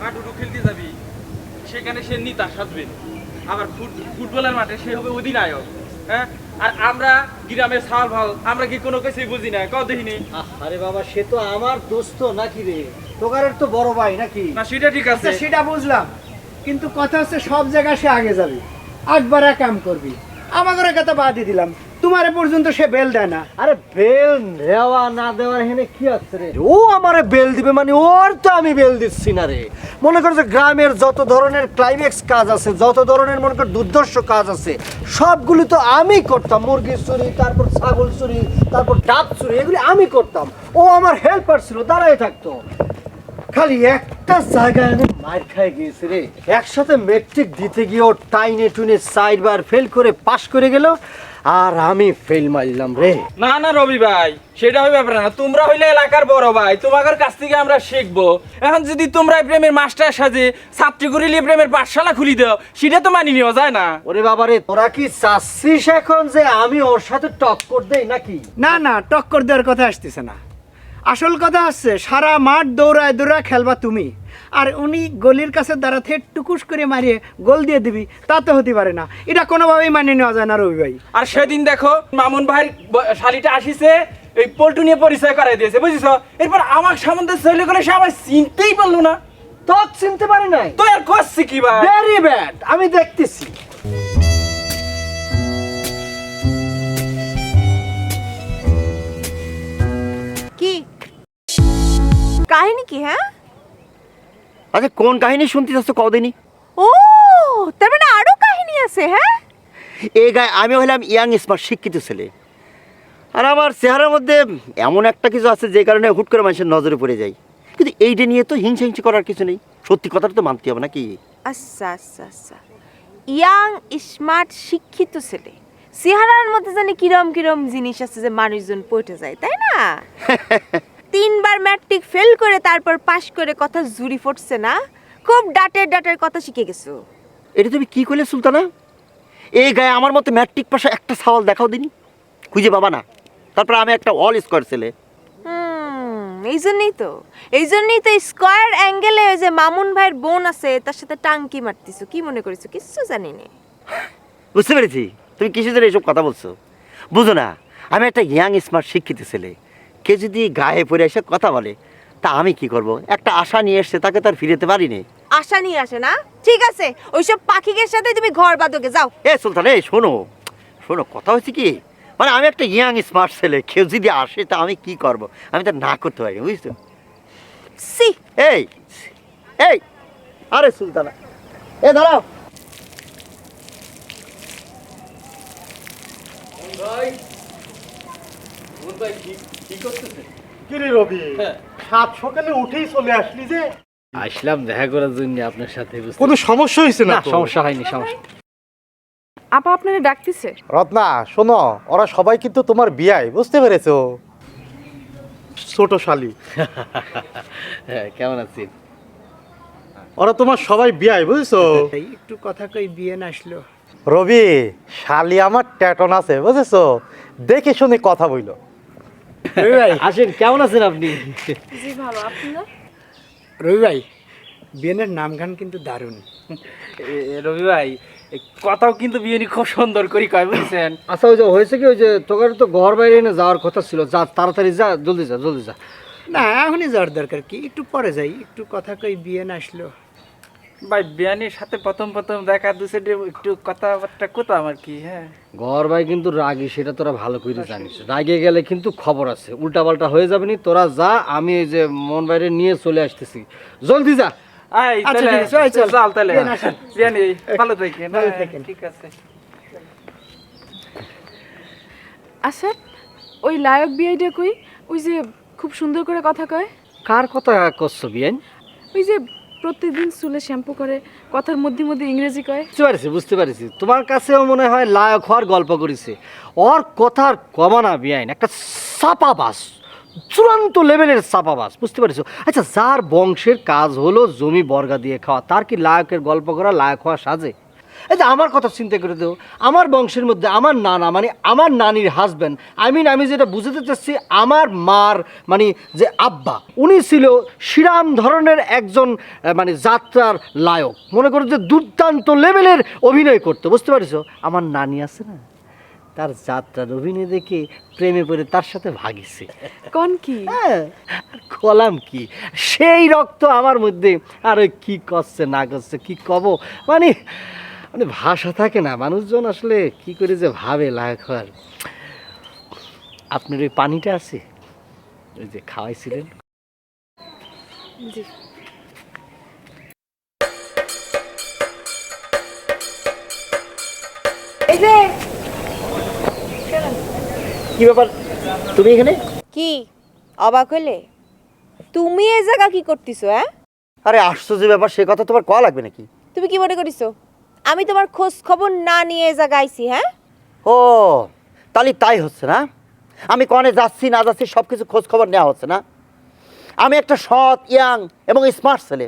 হাডুডু খেলতে যাবি, সেখানে সে নেতা সাজবে, আবার ফুটবলের মাঠে সে হবে অধিনায়ক। হ্যাঁ, আর আমরা গ্রামের সাল ভাল, আমরা কি কোনো কিছুই বুঝি না, কও দেখিনি। আরে বাবা, সে তো আমার দোস্ত নাকি রে, তোকারের তো বড় ভাই নাকি? না সেটা ঠিক আছে, সেটা বুঝলাম, কিন্তু কথা হচ্ছে সব জায়গায় সে আগে যাবে, একবার কাম করবি। আমাদের কথা বাদই দিলাম, তোমার পর্যন্ত সে বেল দেয় না। আরে বেল দেওয়া না দেওয়ার হেনে কি আছে রে? ও আমারে বেল দিবে মানে ওর তো আমি বেল দিচ্ছি না রে। মনে করো যে গ্রামের যত ধরনের ক্লাইম্যাক্স কাজ আছে, যত ধরনের মনে কর দুর্ধর্ষ কাজ আছে, সবগুলো তো আমি করতাম। মুরগি চুরি, তারপর ছাগল চুরি, তারপর ডাব চুরি, এগুলি আমি করতাম। ও আমার হেল্পার ছিল, দাঁড়াই থাকতো। খালি একটা জায়গায় আমি মার খাই গিয়েছি রে। একসাথে মেট্রিক দিতে গিয়ে ও টাইনে টুনে 4 বার ফেল করে পাশ করে গেল, আর আমি ফেল মারলাম রে। না না রবি ভাই, সেটা হইবে ব্যাপার না। তোমরা হইলে এলাকার বড় ভাই, তোমাদের কাছ থেকে আমরা শিখবো। এখন যদি তোমরা প্রেমের মাস্টার সাজে ছাত্রী করিলে প্রেমের পাঠশালা খুলি দাও, সেটা তো মানি নেওয়া যায় না। ওরে বাবা রে, তোরা কি চাচ্ছিস এখন যে আমি ওর সাথে টক্কর দেই নাকি? না না, টক্কর দেওয়ার কথা আসতেছে না। আসল কথা হচ্ছে সারা মাঠ দৌড়ায় দৌড়ায় খেলবা তুমি, আর উনি গলির কাছে দাঁড়াতে টুকুস করে মারিয়ে গোল দিয়ে দিবি, তা তো হতে পারে না। এটা কোনোভাবেই মানিয়ে নেওয়া যায় না রবি ভাই। আর সেদিন দেখো মামুন ভাই শালিটা আসিছে, এই পল্টু নিয়ে পরিচয় করাই দিয়েছে, বুঝিস? এরপর আমার সম্বন্ধে চলে গেলে সে আমার চিনতেই পারলো না। তো চিনতে পারি নাই তো আর করছি কি ভাই? ভেরি ব্যাড, আমি দেখতেছি। কি কাহিনী কি? হ্যাঁ, আচ্ছা কোন কাহিনী শুনতে চাচ্ছ কদিনই? ও তার মানে আরো কাহিনী আছে? হ্যাঁ, এই গায়ে আমি হলাম ইয়াং স্মার্ট শিক্ষিত ছেলে, আর আমার চেহারার মধ্যে এমন একটা কিছু আছে যে কারণে হুট করে মানুষের নজরে পড়ে যায়। কিন্তু এইটা নিয়ে তো হিংসা হিংসা করার কিছু নেই, সত্যি কথাটা তো মানতে হবে নাকি? আচ্ছা আচ্ছা আচ্ছা, ইয়াং স্মার্ট শিক্ষিত ছেলে, চেহারার মধ্যে জানি কিরম কিরম জিনিস আছে যে মানুষজন পড়ে যায়, তাই না? 3 বার ম্যাট্রিক ফেল করে তারপর পাশ করে কথা জুরি ফুটছে না, খুব ডাটের কথা শিখে গেছো। এটা তুমি কি করলে সুলতানা? এই গায়ে আমার মতো ম্যাট্রিক পাশে একটা সওয়াল দেখাও দিনি, খুঁজে পাবা না। তারপর আমি একটা অল স্কোয়ার ছেলে। এই জন্যই তো স্কোয়ার অ্যাঙ্গেলে ওই যে মামুন ভাইয়ের বোন আছে তার সাথে টাঙ্কি মারতেছো। কি মনে করেছো কিচ্ছু জানি না? বুঝতে পেরেছি তুমি কিসের জন্য এইসব কথা বলছো। বুঝো না, আমি একটা ইয়াং স্মার্ট শিক্ষিত ছেলে। কে যদি গায়ে পড়ে এসে কথা বলে তা আমি কি করব? একটা আশা নিয়ে এসছে, তাকে তার ফিরেতে পারিনি। আশা নিয়ে আসে না? ঠিক আছে, ওইসব পাখিদের সাথে তুমি ঘর বাঁধোগে যাও। এ সুলতান, এই শোনো শোনো, কথা হচ্ছে কি, মানে আমি একটা ইয়াং স্মার্ট ছেলে, কেউ যদি আসে তা আমি কি করব? আমি তো না করতে পারি, বুঝছো? সি এই এই আরে সুলতানা, এ দাঁড়াও। কিরে রবি, সাত সকালে উঠেই চলে আসলি যে? আসলাম দেখা করার জন্য আপনার সাথে। কোনো সমস্যা হয়েছে না তো? সমস্যা হয়নি, সমস্যা। আপা আপনারে ডাকতেছে। রত্না শোনো, ওরা সবাই কিন্তু তোমার বিয়াই, বুঝতে পেরেছো? ছোট শালি, হ্যাঁ, কেমন আছেন? ওরা তোমার সবাই বিয়াই, বুঝছো? এই একটু কথা কই বিয়ে না আসলো। রবি, শালি আমার ট্যাটন আছে, বুঝেছো? দেখে শুনে কথা বইলো। রবি ভাই, আসেন, কেমন আছেন আপনি? জি ভালো, আপনার? রবি ভাই, বিয়ের নাম গান কিন্তু দারুণ। রবি ভাই, এই কথাও কিন্তু বিয়ে খুব সুন্দর করে কয়, বুঝছেন? আচ্ছা ওই যে হয়েছে কি, ওই যে তোর তো ঘর বাইরে এনে যাওয়ার কথা ছিল, যা তাড়াতাড়ি যা, জলদি যা জলদি যা। না এখনই যাওয়ার দরকার কি, একটু পরে যাই। একটু কথা কই বিয়ে না আসলো। ভাই বিয়ানির সাথে প্রথম দেখা দুসেটে একটু কথাবার্তা কোথাও আমার কি। হ্যাঁ, ঘর ভাই কিন্তু রাগি, সেটা তোরা ভালো করে জানিস। রাগে গেলে কিন্তু খবর আছে, উল্টাপাল্টা হয়ে যাবে নি। তোরা যা, আমি এই যে মন বাইরে নিয়ে চলে আসতেছি, জলদি যা। আই আচ্ছা, তাহলে ঠিক আছে, আয়, চল। চল তাহলে। বিয়ান আসেন। বিয়ানি ভালো থাকেন। ভালো হ্যাঁ, থাকেন। ঠিক আছে। আচ্ছা, ওই লায়ক বিআইটা কই? ওই যে খুব সুন্দর করে কথা কয়, কার কথা করছো বিয়ান? ওই যে প্রত্যেকদিন চুলে শ্যাম্পু করে, কথার মধ্যে মধ্যে ইংরেজি কয়। বুঝতে পারছি, তোমার কাছেও মনে হয় লায়ক হওয়ার গল্প করেছে। ওর কথার কমানা বিয়াইন, একটা চাপাবাস, চূড়ান্ত লেভেলের চাপাবাস, বুঝতে পারছো? আচ্ছা, যার বংশের কাজ হলো জমি বর্গা দিয়ে খাওয়া, তার কি লায়কের গল্প করা, লায়ক হওয়া সাজে? এই যে আমার কথা চিন্তা করে দেও, আমার বংশের মধ্যে আমার নানা মানে আমার নানির হাজব্যান্ড, আমি যেটা বুঝাতে চাচ্ছি, আমার মার মানে যে আব্বা, উনি ছিল শ্রীরাম ধরনের একজন মানে যাত্রার লায়ক, মনে করো যে দুর্দান্ত লেভেলের অভিনয় করতে, বুঝতে পারছো? আমার নানি আছে না, তার যাত্রার অভিনয় দেখে প্রেমে পড়ে তার সাথে ভাগিছে। কোন কি? হ্যাঁ, আর কলাম কি, সেই রক্ত আমার মধ্যে। আর ওই কি করছে না করছে কি কব, মানে মানে ভাষা থাকে না, মানুষজন আসলে কি করে যে ভাবে লায়ক হওয়ার। আপনার ওই পানিটা আছে, ওই যে খাওয়াইছিলেন? জি। এই যে কি ব্যাপার তুমি এখানে? কি অবাক হইলে? তুমি এই জায়গা কি করতেছো? হ্যাঁ, আরে আশ্চর্য ব্যাপার, সে কথা তোমার কয়া লাগবে নাকি? তুমি কি মনে করিছো আমি তোমার খোঁজ খবর না নিয়ে এই জায়গা আইছি? হ্যাঁ, ও তাহলে তাই হচ্ছে না? আমি কনে যাচ্ছি না যাচ্ছি সব কিছু খোঁজ খবর নেওয়া হচ্ছে না? আমি একটা সৎ, ইয়াং এবং স্মার্ট ছেলে,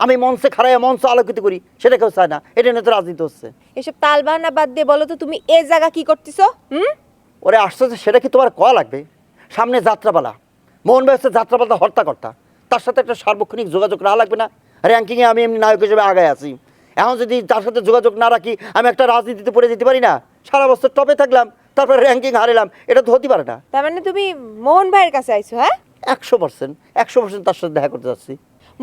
আমি মঞ্চে খাড়াইয়া মঞ্চ আলোকিত করি, সেটা কেউ চায় না। এটা নিয়ে তো রাজনীতি হচ্ছে। এসব তালবাহানা বাদ দিয়ে বলো তো তুমি এই জায়গা কি করতেছো? ওরে আশ্চর্য, সেটা কি তোমার কয়া লাগবে? সামনে যাত্রাপালা, মোহন ভাই হচ্ছে যাত্রাপালা হর্তাকর্তা, তার সাথে একটা সার্বক্ষণিক যোগাযোগ রাখা লাগবে না? র্যাঙ্কিংয়ে আমি এমনি নায়ক হিসেবে আগায় আছি, এখন যদি তার সাথে যোগাযোগ না রাখি আমি একটা রাজনীতিতে পড়ে যেতে পারি না? সারা বছর টপে থাকলাম, তারপরে র্যাঙ্কিং হারালাম, এটা তো হতে পারে না। তার মানে তুমি মোহন ভাইয়ের কাছে আইছো? হ্যাঁ, 100% তার সাথে দেখা করতে যাচ্ছি।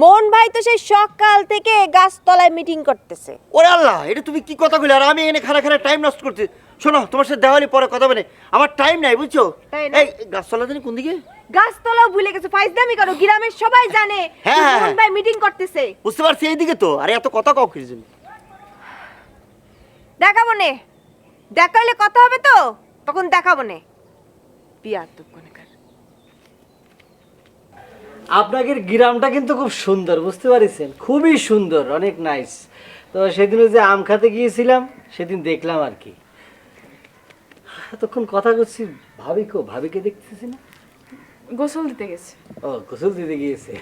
মোহন ভাই তো সেই সকাল থেকে গাছতলায় মিটিং করতেছে। ওরে আল্লাহ, এটা তুমি কি কথা বলে? আর আমি এখানে খানা খানা টাইম নষ্ট করছি। শোনো, তোমার সাথে দেখা হলে পরে কথা বলে, আমার টাইম নাই, বুঝছো? তাই না? এই গাছতলা জানি কোন দিকে? গাছতলাও ভুলে গেছো? ফাইজদামি করো, গ্রামের সবাই জানে হ্যাঁ, হ্যাঁ, মোহন ভাই মিটিং করতেছে। বুঝতে পারছি, এইদিকে তো। আরে এত কথা কাউ কি জন্য? দেখাবো নে, দেখাইলে কথা হবে তো, তখন দেখাবো নে। বিয়ার তো কোনকার। আপনাদের গ্রামটা কিন্তু খুব সুন্দর, বুঝতে পারছেন? খুবই সুন্দর, অনেক নাইস। তো সেদিন যে আম খাতে গিয়েছিলাম, সেদিন দেখলাম আর কি। এতক্ষণ কথা করছি, ভাবিকে দেখতেছি না। গোসল দিতে গেছে। ও, গোসল দিতে গিয়েছে।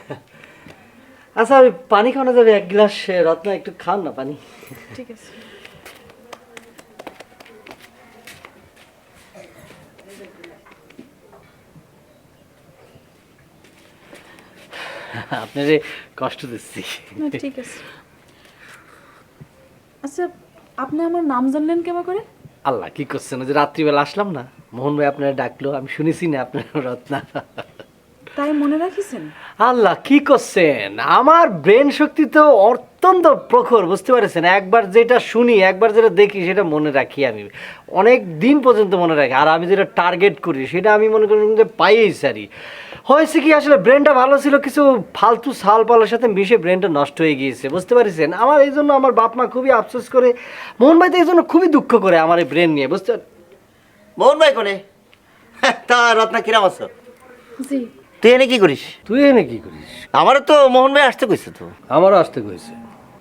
আচ্ছা, ওই পানি খাওয়ানো যাবে? এক গ্লাস রত্না, একটু খান না পানি। ঠিক আছে। আপনারে কষ্ট দিচ্ছি। না ঠিক আছে। আচ্ছা, আপনি আমার নাম জানলেন কেমন করে? আল্লাহ, কি করছেন? ওই যে রাত্রিবেলা আসলাম না, মোহন ভাই আপনারা ডাকলো, আমি শুনেছি না আপনার রত্না। তাই মনে রাখিছেন? আল্লাহ, কি করছেন? আমার ব্রেন শক্তি তো অত্যন্ত প্রখর, বুঝতে পারছেন? একবার যেটা শুনি, একবার যেটা দেখি, সেটা মনে রাখি আমি অনেক দিন পর্যন্ত মনে রাখি। আর আমি যেটা টার্গেট করি, সেটা আমি মনে করি যে পাইই সারি। হয়েছে কি, আসলে ব্রেনটা ভালো ছিল, কিছু ফালতু সাল পালের সাথে মিশে ব্রেনটা নষ্ট হয়ে গিয়েছে, বুঝতে পারছেন? আমার এই জন্য আমার বাপ মা খুবই আফসোস করে, মোহন ভাই তো এই জন্য খুবই দুঃখ করে আমার এই ব্রেন নিয়ে, বুঝতে। মোহন ভাই কোনে? তা রত্না কিরাম আছো? জি। তুই এনে কি করিস? তুই এনে কি করিস? আমারও তো মোহন ভাই আসতে কইছে তো। আমারও আসতে কইছে।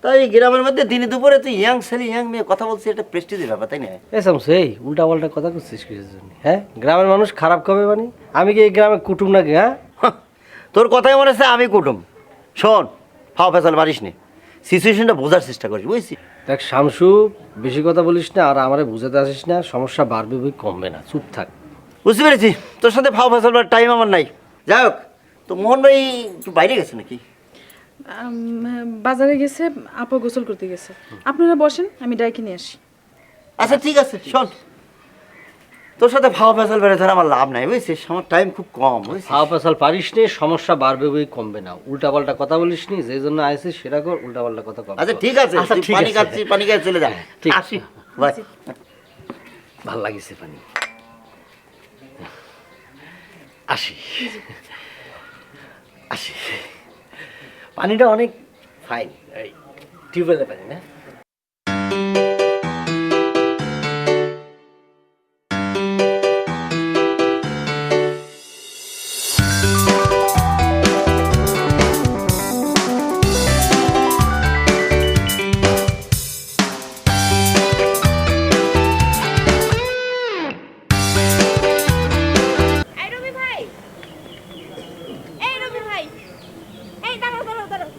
তাই গ্রামের মধ্যে দিনে দুপুরে তুই ইয়াং ছেলে, ইয়াং মেয়ে কথা বলছিস, এটা প্রেস্টিজের ব্যাপার, তাই না? সেই উল্টা পাল্টা কথা করছিস কিসের জন্য? হ্যাঁ, গ্রামের মানুষ খারাপ কবে? মানে আমি কি এই গ্রামে কুটুম নাকি? হ্যাঁ, তোর কথাই মনে হচ্ছে আমি কুটুম। শোন, ফাও ফেসাল পারিস নি, সিচুয়েশনটা বোঝার চেষ্টা করিস, বুঝছিস? দেখ শামসু, বেশি কথা বলিস না, আর আমারে বুঝাতে আসিস না, সমস্যা বাড়বে বই কমবে না, চুপ থাক। বুঝতে পেরেছি, তোর সাথে ফাও ফেসাল টাইম আমার নাই। যাই হোক, তো মোহন ভাই একটু বাইরে গেছে নাকি? বাজারে গেছে, আপা গোসল করতে গেছে। আপনারা বসেন, আমি ডাইকে নিয়ে আসি। আচ্ছা ঠিক আছে, শোন, তোর সাথে ফাও ফেসাল বেড়ে ধরে আমার লাভ নাই, বুঝছিস? আমার টাইম খুব কম, বুঝছিস? হাওয়া পেশাল পারিস নি, সমস্যা বাড়বে বই কমবে না। উল্টা পাল্টা কথা বলিস নি, যে জন্য আইসিস সেটা কর, উল্টা পাল্টা কথা কম। আচ্ছা ঠিক আছে, আচ্ছা, তুই ঠিক পানি আছে। খাচ্ছি, পানি খেয়ে চলে যা। ঠিক। আসি, বাই। ভাল লাগিছে পানি, আসি আসি। পানিটা অনেক ফাইন, এই টিউবওয়েলের পানি না? এই রবি ভাই, এই রবি ভাই, এই দাঁড়াও দাঁড়াও দাঁড়াও,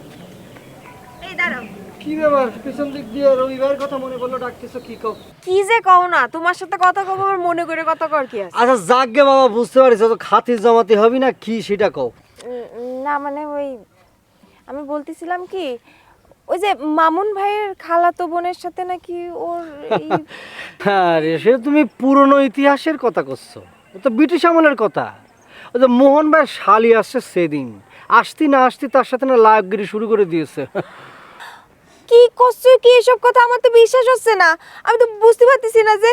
এই দাঁড়াও। কি ব্যাপার পিছন দিক দিয়ে রবিবারের কথা মনে পড়লো ডাকতেছো, কি কও? কি যে কও না, তোমার সাথে কথা কব আমার মনে করে কথা কর কি আছে? আচ্ছা যাকগে বাবা, বুঝতে পারিস তো খাতির জমাতে হবি না কি সেটা কও। না মানে ওই আমি বলতেছিলাম কি, ওই যে মামুন ভাইয়ের খালাতো বোনের সাথে নাকি ওর আরে সে তুমি পুরনো ইতিহাসের কথা করছো, ও তো ব্রিটিশ আমলের কথা। ওই যে মোহন ভাইয়ের শালি আসছে সেদিন, আসতি না আসতি তার সাথে না লায়কগিরি শুরু করে দিয়েছে। কি করছো কি এসব কথা? আমার তো বিশ্বাস হচ্ছে না। আমি তো বুঝতে পারতেছি না যে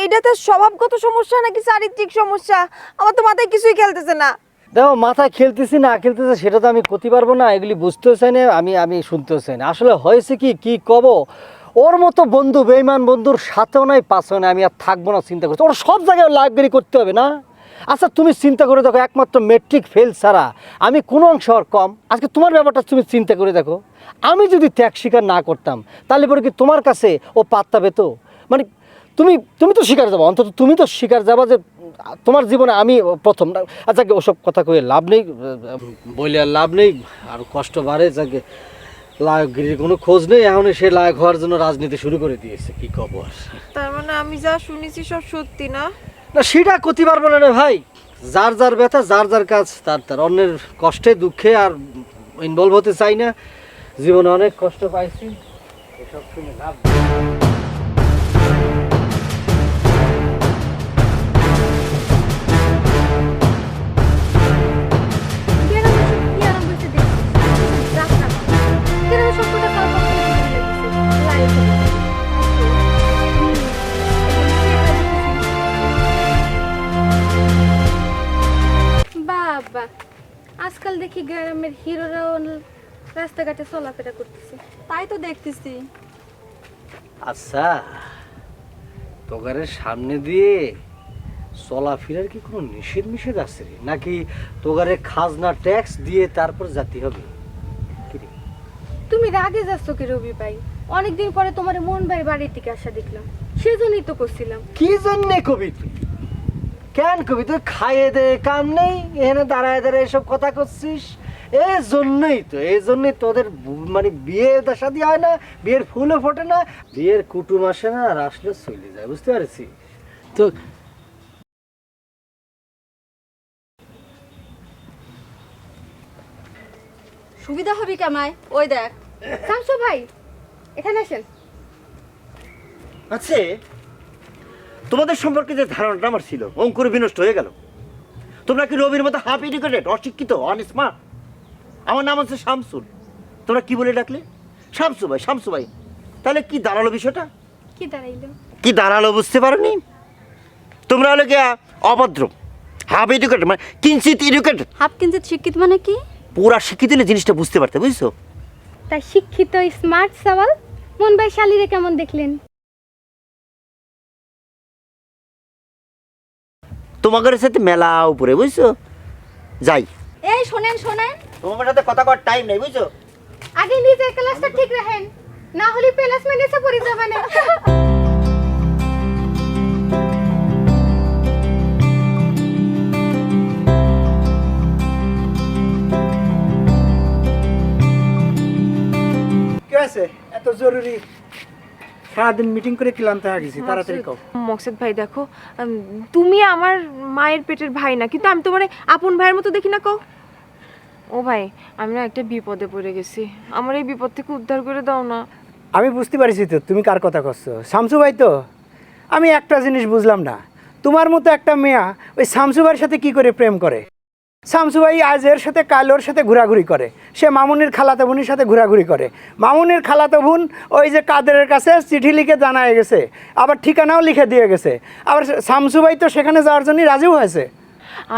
এটা তো স্বভাবগত সমস্যা নাকি চারিত্রিক সমস্যা। আমার তো মাথায় কিছুই খেলতেছে না। দেখো মাথায় খেলতেছি না খেলতেছে সেটা তো আমি করতে পারবো না, এগুলি বুঝতেও চাই না, আমি শুনতেও চাই না। আসলে হয়েছে কি কব, ওর মতো বন্ধু বেঈমান বন্ধুর সাথেও নাই পাশেও নাই, আমি আর থাকবো না চিন্তা করছি। ওর সব জায়গায় লাইব্রেরি করতে হবে না? আচ্ছা তুমি চিন্তা করে দেখো, একমাত্র মেট্রিক ফেল ছাড়া আমি কোনো অংশ আর কম। আজকে তোমার ব্যাপারটা তুমি চিন্তা করে দেখো, আমি যদি ত্যাগ স্বীকার না করতাম তাহলে পরে কি তোমার কাছে ও পাত্তা পেতো? মানে তুমি তো শিকার যাবো, অন্তত তুমি তো শিকার যাবা যে তোমার জীবনে আমি প্রথম। আচ্ছা ওসব কথা কয়ে লাভ নেই, বলে আর লাভ নেই, আর কষ্ট বাড়ে। যাকে লায়কগিরির কোনো খোঁজ নেই, এখন সে লায়ক হওয়ার জন্য রাজনীতি শুরু করে দিয়েছে, কি কব আর। তার মানে আমি যা শুনেছি সব সত্যি না? না সেটা করতে পারবো না রে ভাই, যার যার ব্যথা যার যার কাজ তার অন্যের কষ্টে দুঃখে আর ইনভলভ হতে চাই না। জীবনে অনেক কষ্ট পাইছি, এসব শুনে লাভ নেই। বাবা, আজকাল দেখি গ্রামের হিরোরাও রাস্তাঘাটে চলাফেরা করতেছে। তাই তো দেখতেছি। আচ্ছা তোগারের সামনে দিয়ে চলাফেরার কি কোনো নিষেধ আছে রে? নাকি তোগারে খাজনা ট্যাক্স দিয়ে তারপর জাতি হবে? তুমি রাগে যাচ্ছ কি রবি ভাই? অনেকদিন পরে তোমার মন ভাই বাড়ির থেকে আসা দেখলাম, সেজন্যই তো করছিলাম। কি জন্যে কবি তুই? কেন কবি তুই খাইয়ে দে কাম নেই, এখানে দাঁড়ায় এসব কথা করছিস? এই জন্যই তোদের মানে বিয়ে শাদী হয় না, বিয়ের ফুলও ফোটে না, বিয়ের কুটুম আসে না, আর আসলে চলে যায়, বুঝতে পারছি তো। সুবিধা হবে কেমন? ওই দেখ শামসু ভাই এখানে আসেন। আছে তোমাদের সম্পর্কে যে ধারণাটা আমার ছিল অঙ্কুরে বিনষ্ট হয়ে গেল। তোমরা কি রবির মতো হাফ এডুকেটেড, অশিক্ষিত, অনস্মার্ট? আমার নাম হচ্ছে শামসুল, তোমরা কি বলে ডাকলে? শামসু ভাই। তাহলে কি দাঁড়ালো বিষয়টা? কি দাঁড়ালো বুঝতে পারোনি? তোমরা হলো গিয়া অভদ্র, হাফ এডুকেটেড, মানে কিঞ্চিত এডুকেটেড। হাফ কিঞ্চিত শিক্ষিত মানে কি? পুরা শিক্ষিত হলে জিনিসটা বুঝতে পারতে, বুঝছো? তাই শিক্ষিত স্মার্ট সওয়াল মন ভাই শালিরে কেমন দেখলেন? তোমাদের সাথে মেলা উপরে, বুঝছো? যাই, এই শোনেন তোমার সাথে কথা কর টাইম নেই, বুঝছো? আগে নিজের ক্লাসটা ঠিক রাখেন, না হলে প্লেসমেন্ট এসে পড়ে যাবে না। কি আছে এত জরুরি? সারাদিন মিটিং করে ক্লান্ত হয়ে গেছি, তাড়াতাড়ি কও। মকসুদ ভাই দেখো, তুমি আমার মায়ের পেটের ভাই না, কিন্তু আমি তোমার আপন ভাইয়ের মতো দেখি না। কও ও ভাই, আমি না একটা বিপদে পড়ে গেছি, আমার এই বিপদ থেকে উদ্ধার করে দাও না। আমি বুঝতে পারছি তো তুমি কার কথা করছো। শামসু ভাই তো। আমি একটা জিনিস বুঝলাম না, তোমার মতো একটা মেয়া ওই শামসু ভাইয়ের সাথে কি করে প্রেম করে? শামসু ভাই আজ এর সাথে কাল ওর সাথে ঘোরাঘুরি করে, সে মামুনের খালাতো বোনের সাথে ঘোরাঘুরি করে। মামুনের খালাতো বোন ওই যে কাদেরের কাছে চিঠি লিখে জানায় গেছে, আবার ঠিকানাও লিখে দিয়ে গেছে। আবার শামসু ভাই তো সেখানে যাওয়ার জন্যই রাজিও হয়েছে।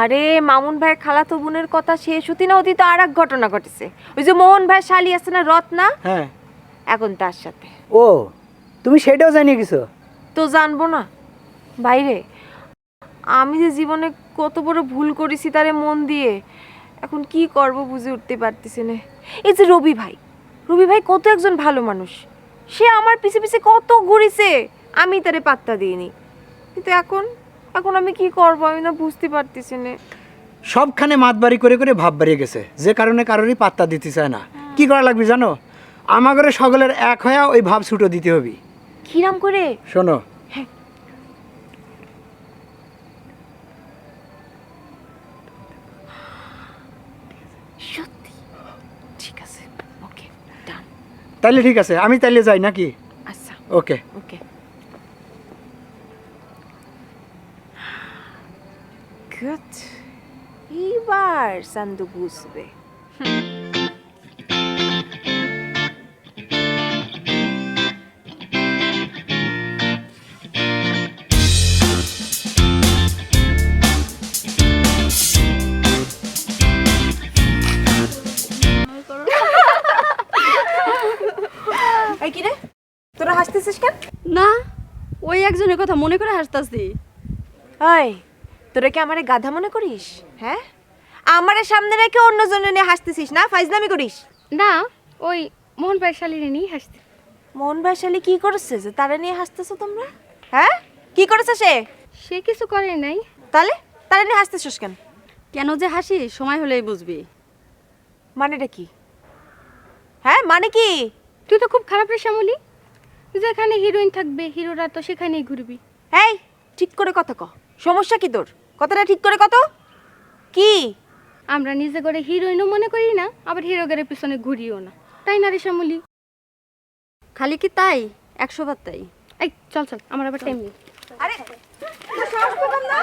আরে মামুন ভাই খালাতো বোনের কথা শেষ হতে না হতে তো আর এক ঘটনা ঘটেছে। ওই যে মোহন ভাই শালি আছে না রত্না, হ্যাঁ এখন তার সাথে। ও তুমি সেটাও জানিয়ে গেছো? তো জানবো না বাইরে? আমি যে জীবনে কত বড় ভুল করেছি তারে মন দিয়ে, এখন কি করব বুঝে উঠতে পারতেছি না। এই যে রবি ভাই কত একজন ভালো মানুষ, সে আমার পিছে পিছে কত ঘুরেছে, আমি তারে পাত্তা দিইনি। কিন্তু এখন আমি কি করব আমি না বুঝতে পারতেছি না। সবখানে মাতবাড়ি করে করে ভাব বাড়িয়ে গেছে, যে কারণে কারোরই পাত্তা দিতে চায় না। কি করা লাগবে জানো? আমাগরে সকলের এক হয়ে ওই ভাব ছুটো দিতে হবে। কিরাম করে? শোনো, সত্যি? ঠিক আছে, ওকে, ডান। তাইলে ঠিক আছে, আমি তাইলে যাই নাকি? আচ্ছা, ওকে। ওকে। গুড। এবার সান্দু বুঝবে। এই কি রে, তোরা হাসতেছিস কেন? না, ওই একজনের কথা মনে করে হাসতাছি। ওই, তোরা কি আমারে গাধা মনে করিস? হ্যাঁ, আমারে সামনে রেখে অন্য জনে নিয়ে হাসতেছিস না? ফাইজলামি করিস? না, ওই মোহন ভাই শালিনী নিয়ে হাসতে। মন বৈশালী কি করেছে যে তারা নিয়ে হাসতেছো তোমরা? হ্যাঁ, কি করেছে সে? সে কিছু করে নাই। তাহলে তারা নিয়ে হাসতেছিস কেন? কেন যে হাসি সময় হলেই বুঝবি। মানেটা কি? হ্যাঁ, মানে কি? তুই তো খুব খারাপ রে শ্যামলী, যেখানে হিরোইন থাকবে হিরোরা তো সেখানেই ঘুরবি। এই, ঠিক করে কথা ক। সমস্যা কি তোর? কথাটা ঠিক করে কত কি? আমরা নিজে করে হিরোইনও মনে করি না, আবার হিরোগের পিছনে ঘুরিও না, তাই না রে শ্যামলী? খালি কি তাই? 100 বার তাই। এই চল চল, আমার আবার টাইম নেই। আরে তোর সাহস পেলাম না।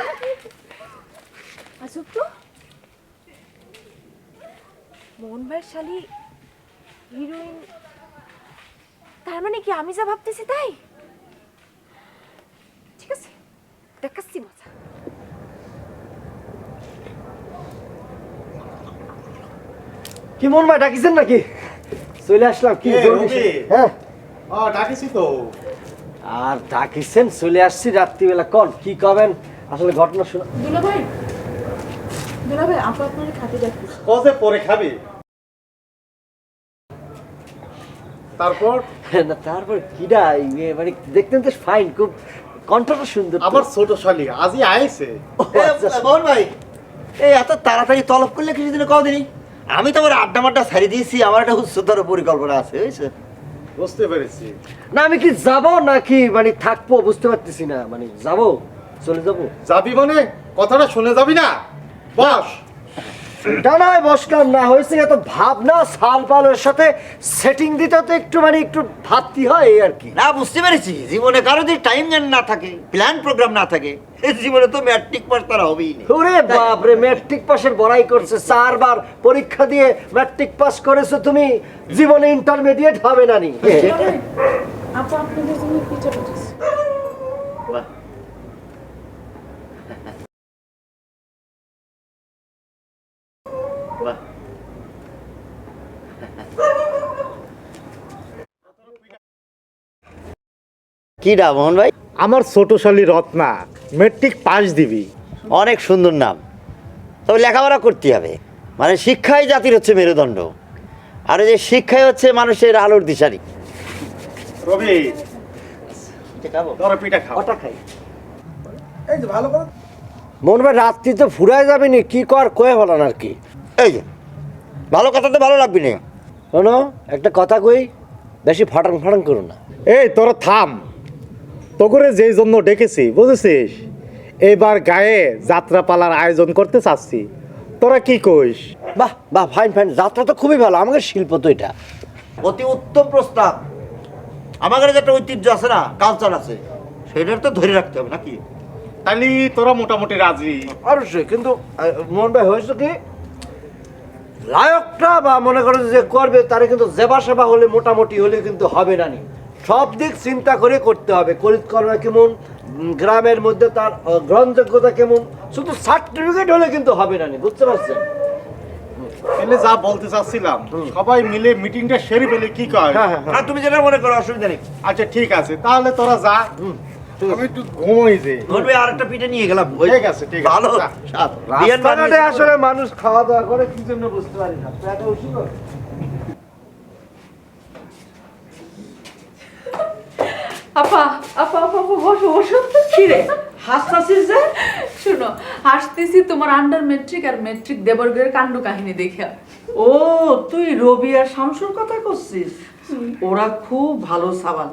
আচ্ছা তো মোহন ভাইয়ের শালি হিরোইন, তার মানে কি আমি যা ভাবতেছি তাই? ঠিক আছে, দেখাচ্ছি মজা। কি মন ভাই ডাকিছেন নাকি? চলে আসলাম। কি জরুরি? হ্যাঁ, ডাকিছি তো। আর ডাকিছেন, চলে আসছি রাত্রিবেলা। কোন কি কবেন আসলে ঘটনা শোনা। দুলাভাই, আপু আপনার খাতে ডাকতেছে। কবে পরে খাবি? তারপর না, তারপর কিডা মানে দেখতেন তো ফাইন, খুব কণ্ঠটা সুন্দর। আমার ছোট শালি আজই আইছে। মোহন ভাই, এই এত তাড়াতাড়ি তলব করলে কিছু দিনে কদিনই আমি তো আমার আড্ডা মাড্ডা ছাড়ি দিয়েছি। আমার একটা উচ্চতর পরিকল্পনা আছে, বুঝছে? বুঝতে পেরেছি। না, আমি কি যাব নাকি মানে থাকবো বুঝতে পারতেছি না। মানে যাব, চলে যাব। যাবি মানে কথাটা শুনে যাবি না? বস। ডানায় বসলাম না, হয়েছে এত ভাবনা সাল পালের সাথে সেটিং দিতে তো একটু মানে একটু ভাবতে হয় এই আর কি। না, বুঝতে পেরেছি। জীবনে কারো যদি টাইম জ্ঞান না থাকে, প্ল্যান প্রোগ্রাম না থাকে, জীবনে তো ম্যাট্রিক পাস তারা হবেই না। ওরে বাপ রে, ম্যাট্রিক পাসের বড়াই করছে। 4 বার পরীক্ষা দিয়ে ম্যাট্রিক পাস করেছো তুমি, জীবনে ইন্টারমিডিয়েট হবে না নি? আপু আপনাদের জন্য পিঠা পাঠাচ্ছে। কি না মোহন ভাই? আমার ছোট শালি রত্না ম্যাট্রিক পাস দিবি। অনেক সুন্দর নাম, তবে লেখাপড়া করতে হবে। মানে শিক্ষাই জাতির হচ্ছে মেরুদণ্ড, আর এই যে শিক্ষাই হচ্ছে মানুষের আলোর দিশারি। রবি, ধরো পিঠা খাও। ওটা খাই। মন ভাই, রাত্রি তো ফুরাই যাবে নি, কি কর কয়ে বলান আর কি। এই যে ভালো কথা তো ভালো লাগবে না। শোনো, একটা কথা কই, বেশি ফাটাং ফাটাং করো না। এই তোরা থাম, তোকে যেই জন্য ডেকেছি বুঝেছিস, এবার গায়ে যাত্রাপালার আয়োজন করতে চাচ্ছি, তোরা কি কইস? বাহ বাহ, ফাইন ফাইন, যাত্রা তো খুবই ভালো, আমাদের শিল্প তো এটা। অতি উত্তম প্রস্তাব। আমাদের যে একটা ঐতিহ্য আছে না, কালচার আছে, সেটার তো ধরে রাখতে হবে নাকি? তাহলে তোরা মোটামুটি রাজি? অবশ্যই, কিন্তু মোহন ভাই হয়েছে কি, লায়কটা বা মনে করে যে করবে তারে কিন্তু জেবা সেবা হলে মোটামুটি হলে কিন্তু হবে না নি। সব দিক চিন্তা করে করতে হবে। করিতকর্মা কেমন, গ্রামের মধ্যে তার গ্রহণযোগ্যতা কেমন, শুধু সার্টিফিকেট হলে কিন্তু হবে না নি, বুঝতে পারছেন? তাহলে যা বলতে চাচ্ছিলাম, সবাই মিলে মিটিংটা সেরে ফেলে কি কয়? হ্যাঁ হ্যাঁ হ্যাঁ, আর তুমি যেটা মনে করো, অসুবিধা নেই। আচ্ছা ঠিক আছে, তাহলে তোরা যা, আমি একটু ঘুমোই যে। ধরবে আর একটা পিঠে নিয়ে গেলাম। ঠিক আছে, ঠিক আছে, ভালো যা। স্বাদ। বিয়ের রাস্তাঘাটে বানিয়ে- আসলে মানুষ খাওয়া দাওয়া করে কি জন্য বুঝতে পারি না। পেটে অসুখ হয়। আপা আপা আপা আপা, বসো বসো। কি রে হাসতাছিস যে? শুনো, হাসতেছি তোমার আন্ডার মেট্রিক আর মেট্রিক দেবর্গের কাণ্ড কাহিনী দেখে। ও, তুই রবি আর শামসুর কথা করছিস? ওরা খুব ভালো সাবাল,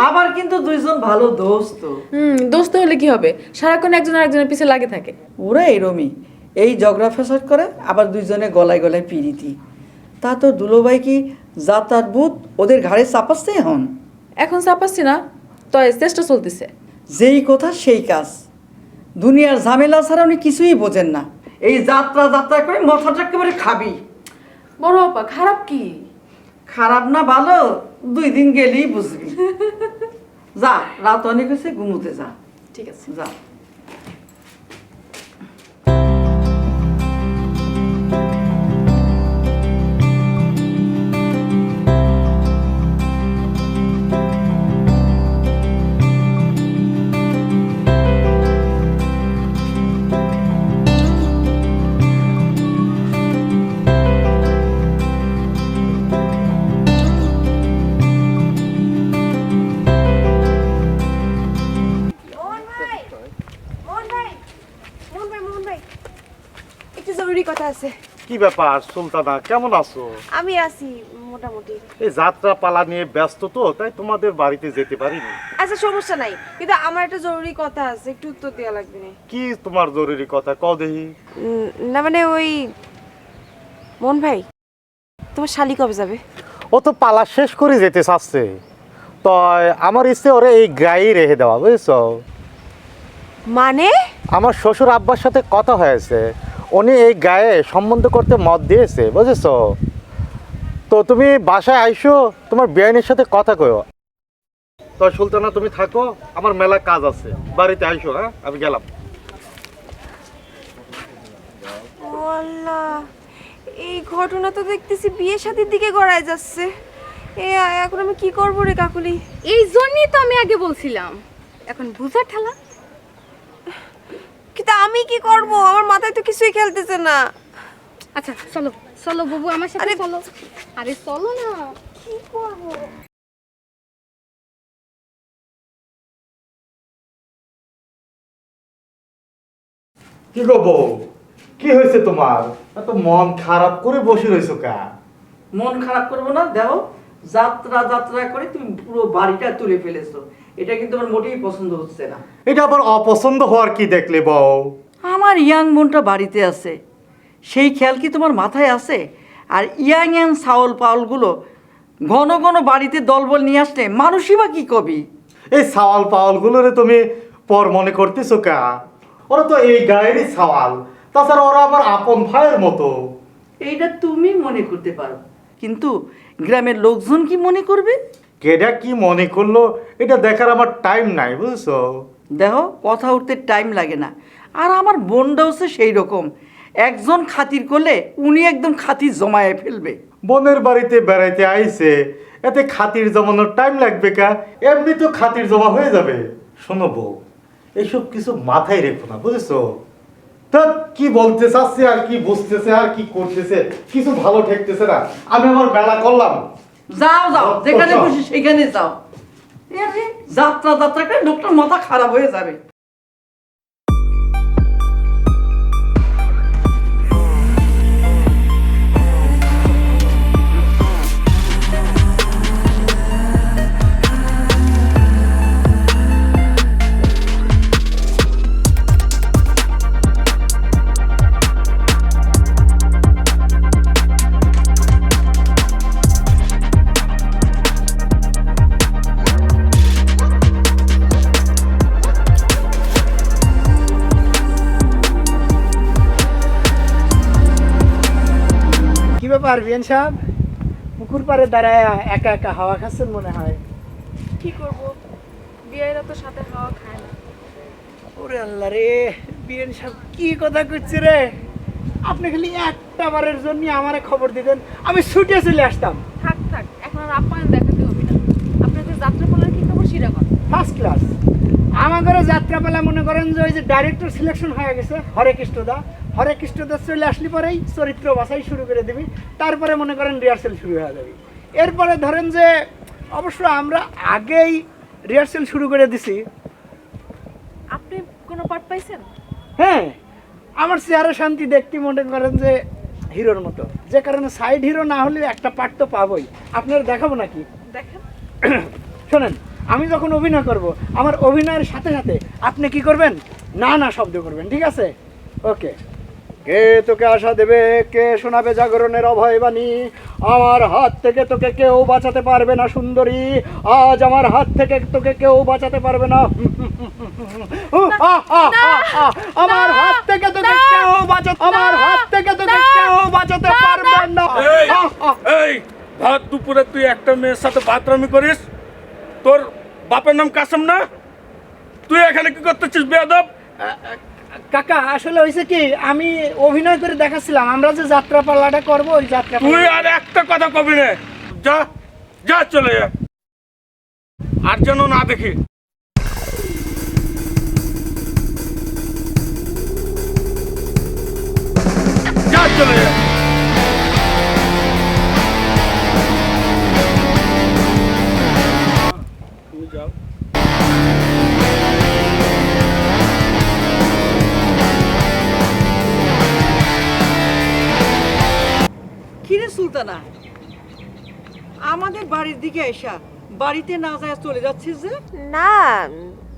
আবার কিন্তু দুইজন ভালো দোস্ত। দোস্ত হলে কি হবে, সারাক্ষণ একজন আরেকজনের পিছে লাগে থাকে। ওরা এরমই, এই ঝগড়া ফেসাদ করে, আবার দুইজনে গলায় গলায় পিরিতি। তা তো দুলোভাই কি যাতার ভূত ওদের ঘাড়ে চাপাচ্ছে এখন? এখন চাপাচ্ছি না, তবে চেষ্টা চলতেছে। যেই কথা সেই কাজ, দুনিয়ার ঝামেলা ছাড়া উনি কিছুই বোঝেন না। এই যাত্রা যাত্রা করে মাথাটা একেবারে খাবি। বড় আপা খারাপ কি? খারাপ না ভালো 2 দিন গেলেই বুঝবি। যা, রাত অনেক হয়েছে, ঘুমোতে যা। ঠিক আছে, যা। একটু জরুরি কথা আছে। কি ব্যাপার সুলতানা, কেমন আছো? আমি আছি মোটামুটি। এই যাত্রা পালা নিয়ে ব্যস্ত তো, তাই তোমাদের বাড়িতে যেতে পারিনি। আচ্ছা সমস্যা নাই, কিন্তু আমার একটা জরুরি কথা আছে, একটু উত্তর দেওয়া লাগবে না। কি তোমার জরুরি কথা, কও দেখি। না মানে ওই মোহন ভাই, তোমার শালি কবে যাবে? ও তো পালা শেষ করে যেতে চাচ্ছে, তো আমার ইচ্ছে ওরে এই গায়ে রেখে দেওয়া, বুঝছো? মানে আমার শ্বশুর আব্বার সাথে কথা হয়েছে, উনি এই গায়ে সম্বন্ধ করতে মত দিয়েছে, বুঝেছো? তো তুমি বাসায় আইসো, তোমার বিয়ানের সাথে কথা কয়ো। তো সুলতানা তুমি থাকো, আমার মেলা কাজ আছে, বাড়িতে আইসো। হ্যাঁ, আমি গেলাম। ও আল্লাহ, এই ঘটনা তো দেখতেছি বিয়ে শাদীর দিকে গড়ায় যাচ্ছে। এখন আমি কি করবো রে কাকুলি? এই জন্যই তো আমি আগে বলছিলাম, এখন বুঝার ঠেলা। কিন্তু আমি কি করব, আমার মাথায় তো কিছুই খেলতেছে না। আচ্ছা চলো চলো বাবু আমার সাথে চলো। আরে চলো না। কি করব? কি গো বউ, কি হয়েছে তোমার? এত মন খারাপ করে বসে রয়েছো কা? মন খারাপ করবো না, দেখো যাত্রা যাত্রা করে তুমি পুরো বাড়িটা তুলে ফেলেছো। এটা কিন্তু আমার মোটেই পছন্দ হচ্ছে না। এটা আবার অপছন্দ হওয়ার কি দেখলে বউ? আমার ইয়াং বোনটা বাড়িতে আছে, সেই খেয়াল কি তোমার মাথায় আছে? আর ইয়াং ইয়াং চাউল পাউলগুলো ঘন ঘন বাড়িতে দলবল নিয়ে আসলে মানুষই বা কি কবি? এই সাওয়াল পাওয়াল গুলোরে তুমি পর মনে করতেছো কা? ওরা তো এই গায়েরই সাওয়াল, তাছাড়া ওরা আমার আপন ভাইয়ের মতো। এইটা তুমি মনে করতে পারো, কিন্তু গ্রামের লোকজন কি মনে করবে? কেডা কি মনে করলো এটা দেখার আমার টাইম নাই, বুঝছো? দেখো কথা উঠতে টাইম লাগে না। আর আমার বোনটা হচ্ছে সেই রকম, একজন খাতির করলে উনি একদম খাতির জমায়ে ফেলবে। বোনের বাড়িতে বেড়াইতে আইছে, এতে খাতির জমানোর টাইম লাগবে কা? এমনি তো খাতির জমা হয়ে যাবে। শোনো বউ, এইসব কিছু মাথায় রেখো না, বুঝেছো? তা কি বলতে চাচ্ছে আর কি বুঝতেছে আর কি করতেছে কিছু ভালো ঠেকতেছে না। আমি আমার বেলা করলাম। যাও যাও, যেখানে বসে সেখানে যাও। আরে যাত্রা যাত্রা করে লোকটার মাথা খারাপ হয়ে যাবে। কি ব্যাপার বিয়ান সাহেব, পুকুর পাড়ে দাঁড়ায় একা একা হাওয়া খাচ্ছেন মনে হয়? কি করব, বিয়েরা তো সাথে হাওয়া খায় না। ওরে আল্লাহ রে, বিয়ান সাহেব কি কথা করছে রে? আপনি খালি একটা বারের জন্য আমারে খবর দিতেন, আমি ছুটে চলে আসতাম। থাক থাক, এখন আর আপ্যায়ন দেখাতে হবে না। আপনাদের যাত্রাপালার কি খবর সেটা কথা। First class. আমার ঘরে যাত্রাপালা মনে করেন যে ওই যে ডাইরেক্টর সিলেকশন হয়ে গেছে, হরে কৃষ্ণদা। হরে কৃষ্ণদা চলে আসলে পরেই চরিত্র বাছাই শুরু করে দিবি, তারপরে মনে করেন রিহার্সেল শুরু হয়ে যাবে। এরপরে ধরেন যে অবশ্য আমরা আগেই রিহার্সেল শুরু করে দিছি। আপনি কোনো পার্ট পাইছেন? হ্যাঁ, আমার চেহারা শান্তি দেখতে মনে করেন যে হিরোর মতো, যে কারণে সাইড হিরো না হলে একটা পার্ট তো পাবোই। আপনারা দেখাবো নাকি? দেখেন শোনেন, আমি যখন অভিনয় করব আমার অভিনয়ের সাথে সাথে আপনি কি করবেন, না না শব্দ করবেন, ঠিক আছে? ওকে। কে তোকে আশা দেবে, কে শোনাবে জাগরণের অভয় বাণী, আমার হাত থেকে তোকে কেউ বাঁচাতে পারবে না সুন্দরী, আজ আমার হাত থেকে তোকে কেউ বাঁচাতে পারবে না। আমার হাত থেকে তোকে কেউ বাঁচাতে, আমার হাত থেকে তোকে কেউ বাঁচাতে পারবে না। এই ভাত দুপুরে তুই একটা মেয়ের সাথে বাতরামি করিস? তোর বাপের নাম কাসেম না? তুই এখানে কি করতেছিস বেয়াদব? কাকা আসলে হয়েছে কি, আমি অভিনয় করে দেখাচ্ছিলাম আমরা যে যাত্রা পাল্লাটা করবো, ওই যাত্রা তুই আর একটা কথা কবি না, যা যা চলে যা, আর যেন না দেখি। যা চলে যা। তুমি যাও। কিরে সুলতানা, আমাদের বাড়ির দিকে এসা বাড়িতে না যায় চলে যাচ্ছিস যে? না,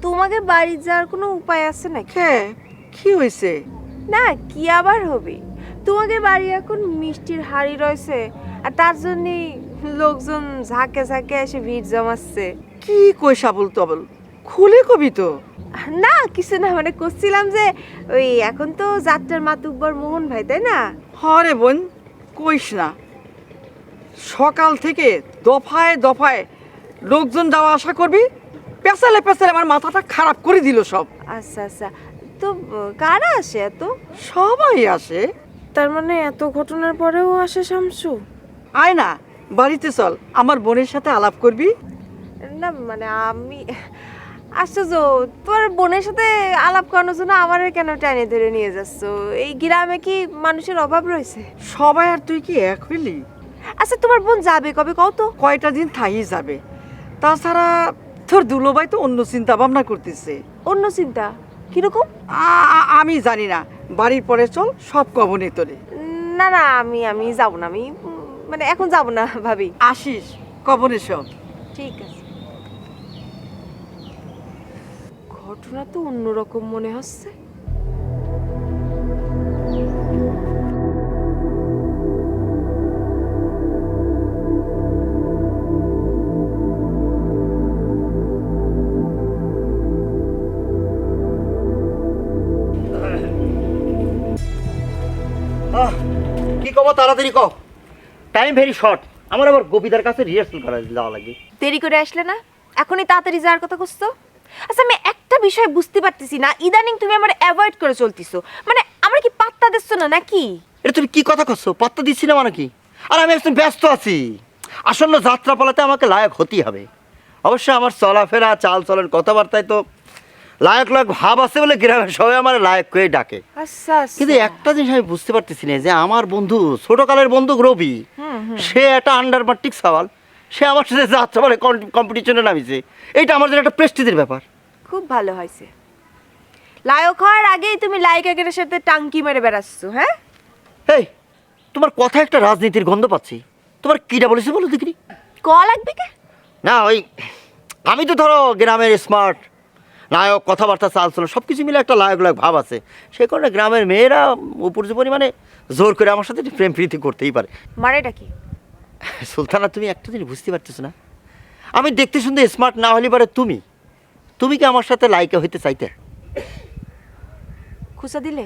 তোমাকে বাড়ি যাওয়ার কোনো উপায় আছে নাকি? হ্যাঁ, কি হয়েছে? না, কি আবার হবে, তোমাকে বাড়ি এখন মিষ্টির হাড়ি রয়েছে, আর তার জন্যই লোকজন ঝাঁকে ঝাঁকে এসে ভিড় জমাচ্ছে। কি কই সাবল তবল, খুলে কবি তো। না কিছু না, মানে করছিলাম যে ওই এখন তো যাত্রার মাতুব্বর মোহন ভাই, তাই না? হরে বোন, কইস না, সকাল থেকে দফায় দফায় লোকজন যাওয়া আসা করবি, পেছালে পেছালে আমার মাথাটা খারাপ করে দিল সব। আচ্ছা আচ্ছা, তো কারা আসে এত? সবাই আসে। তার মানে এত ঘটনার পরেও আসে শামসু? আয় না, বাড়িতে চল, আমার বোনের সাথে আলাপ করবি। না মানে আমি আশ্চর্য, তোর বোনের সাথে আলাপ করানোর জন্য আমার কেন টাইনে ধরে নিয়ে যাচ্ছ? এই গ্রামে কি মানুষের অভাব রয়েছে? সবাই আর তুই কি এক হইলি? আচ্ছা তোমার বোন যাবে কবে কও তো? কয়টা দিন থাই যাবে, তাছাড়া তোর দুলোভাই তো অন্য চিন্তা ভাবনা করতেছে। অন্য চিন্তা কিরকম? আমি জানি না, বাড়ির পরে চল, সব কবনে তোলে। না না, আমি যাব না, আমি মানে এখন যাব না ভাবি। আসিস কবনে সব। ঠিক আছে। ঘটনা তো অন্যরকম মনে হচ্ছে। কি কব তাড়াতাড়ি ক, টাইম ভেরি শর্ট, আমার আবার গোপীদার কাছে রিহার্সাল করা যাওয়া লাগে। দেরি করে আসলে না, এখনই তাড়াতাড়ি যাওয়ার কথা করছো। আচ্ছা আমি একটা বিষয় বুঝতে পারতেছি না, ইদানিং তুমি আমার অ্যাভয়েড করে চলতিছো, মানে আমরা কি পাত্তা দিচ্ছ না নাকি? এটা তুমি কি কথা করছো? পাত্তা দিচ্ছি না মানে কি? আর আমি একদম ব্যস্ত আছি, আসন্ন যাত্রা পালাতে আমাকে লায়ক হতেই হবে। অবশ্য আমার চলাফেরা চাল চলের কথাবার্তায় তো লায়ক লায়ক ভাব আছে বলে গ্রামের সবাই আমার লায়ক করে ডাকে। আচ্ছা কিন্তু একটা জিনিস আমি বুঝতে পারতেছি না, যে আমার বন্ধু, ছোটকালের বন্ধু রবি, সে একটা আন্ডার ম্যাট্রিক সওয়াল, সে আমার সাথে যাত্রা পালে কম্পিটিশনে নামিছে, এইটা আমার জন্য একটা প্রেস্টিজের ব্যাপার। খুব ভালো হয়েছে, লায়ক হওয়ার আগেই তুমি লায়িকাদের সাথে টাঙ্কি মেরে বেড়াচ্ছ। হ্যাঁ এই তোমার কথা একটা রাজনীতির গন্ধ পাচ্ছি, তোমার কিটা বলেছে বলো দেখি। ক লাগবে কে? না ওই আমি তো ধরো গ্রামের স্মার্ট নায়ক, কথাবার্তা চাল চলো সব কিছু মিলে একটা লায়ক লায়ক ভাব আছে, সেই কারণে গ্রামের মেয়েরা উপর্য পরিমাণে জোর করে আমার সাথে প্রেম প্রীতি করতেই পারে। মানেটা কি? সুলতানা তুমি একটা জিনিস বুঝতে পারতেছো না, আমি দেখতে শুনতে স্মার্ট না হলে পারে তুমি কি আমার সাথে লাইকা হইতে চাইতে? খুঁচা দিলে,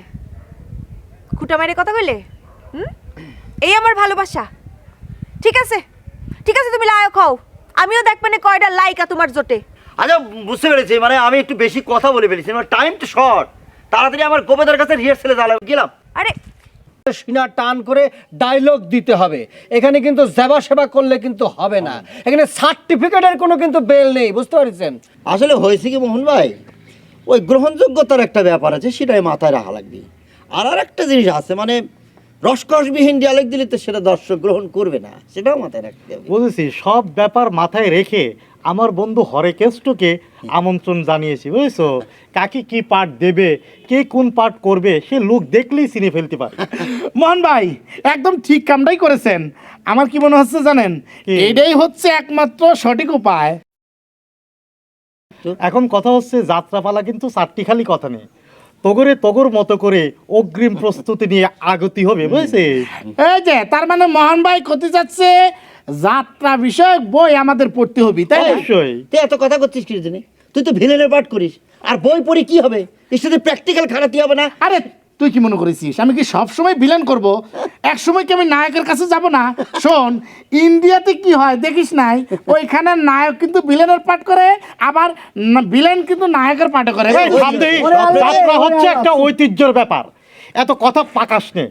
খুঁটা মেরে কথা কইলে, এই আমার ভালোবাসা। ঠিক আছে ঠিক আছে, তুমি লায়ক হও, আমিও দেখবে না কয়টা লাইকা তোমার জোটে। আচ্ছা বুঝতে পেরেছি, মানে আমি একটু বেশি কথা বলে ফেলেছি, আমার টাইম তো শর্ট, তাড়াতাড়ি আমার গোবেদার কাছে রিহার্সালে গেলাম। আরে সিনা টান করে ডায়লগ দিতে হবে, এখানে কিন্তু সেবা সেবা করলে কিন্তু হবে না, এখানে সার্টিফিকেটের কোনো কিন্তু বেল নেই, বুঝতে পারছেন? আসলে হয়েছে কি মোহন ভাই, ওই গ্রহণযোগ্যতার একটা ব্যাপার আছে, সেটাই মাথায় রাখা লাগবে। আর একটা জিনিস আছে, মানে রসকসবিহীন ডায়লগ দিলে তো সেটা দর্শক গ্রহণ করবে না, সেটাও মাথায় রাখতে হবে। বুঝেছি, সব ব্যাপার মাথায় রেখে আমার বন্ধু হরেকেষ্টকে আমন্ত্রণ জানিয়েছি, বুঝেছো? কাকে কি পার্ট দেবে, কে কোন পার্ট করবে, সে লোক দেখলেই চিনে ফেলতে পারে। মোহন ভাই একদম ঠিক কামটাই করেছেন। আমার কি মনে হচ্ছে জানেন, এটাই হচ্ছে একমাত্র সঠিক উপায়। এখন কথা হচ্ছে যাত্রাপালা কিন্তু চারটি খালি কথা নেই, তগর মতো করে অগ্রিম প্রস্তুতি নিয়ে আগতি হবে, বুঝেছে? এই যে তার মানে মোহন ভাই করতে যাচ্ছে যাত্রা বিষয়ক বই আমাদের পড়তে হবে, তাই না? অবশ্যই। তুই এত কথা করছিস কি জন্য? তুই তো ভিলেনের পাঠ করিস, আর বই পড়ে কি হবে? এর সাথে প্র্যাকটিক্যাল খাটাতে হবে না? আরে তুই কি মনে করেছিস আমি কি সব সময় ভিলেন করব? এক সময় কি আমি নায়কের কাছে যাব না? শোন, ইন্ডিয়াতে কি হয় দেখিস নাই, ওইখানে নায়ক কিন্তু ভিলেনের পাঠ করে, আবার ভিলেন কিন্তু নায়কের পাঠ করে। এই ভাবদেই, যাত্রা হচ্ছে একটা ঐতিহ্যের ব্যাপার, এত কথা পাকাস নে।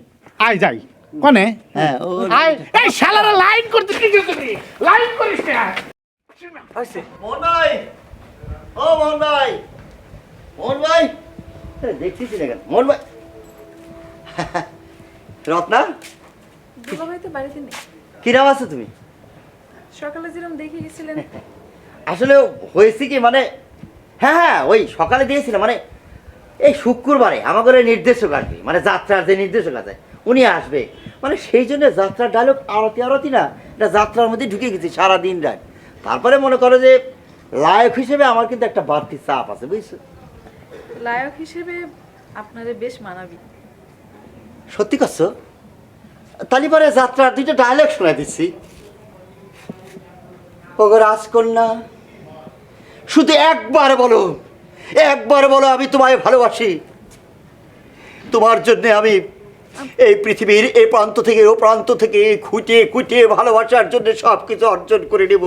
আয় যাই। কোনে? হ্যাঁ, আয়, এই শালারা লাইন করতে কি করতে লাইন করিস না। মোহন ভাই, ও মোহন ভাই, মোহন ভাই, দেখছিস না কেন? মোহন ভাই, রত্না, দুলাভাই তো বাড়িতে নেই। কিরাম আছো তুমি? সকালে যেরকম দেখে গেছিলেন। আসলে হয়েছে কি, মানে হ্যাঁ ওই সকালে দিয়েছিলাম, মানে এই শুক্রবারে আমাদের নির্দেশক আসবে, মানে যাত্রার যে নির্দেশক আছে উনি আসবে, মানে সেই জন্য যাত্রার ডায়লগ আরতি না, এটা যাত্রার মধ্যে ঢুকে গেছি সারাদিন রাত। তারপরে মনে করো যে লায়ক হিসেবে আমার কিন্তু একটা বাড়তি চাপ আছে, বুঝছো? লায়ক হিসেবে আপনাদের বেশ মানাবি। সত্যি করছো? তালি পরে যাত্রার দুইটা ডায়লগ শোনা দিচ্ছি। ওগো রাজকন্যা, শুধু একবার বলো, একবার বলো আমি তোমায় ভালোবাসি। তোমার জন্য আমি এই পৃথিবীর এই প্রান্ত থেকে ও প্রান্ত থেকে খুঁটিয়ে খুঁটিয়ে ভালোবাসার জন্য সব কিছু অর্জন করে নেব।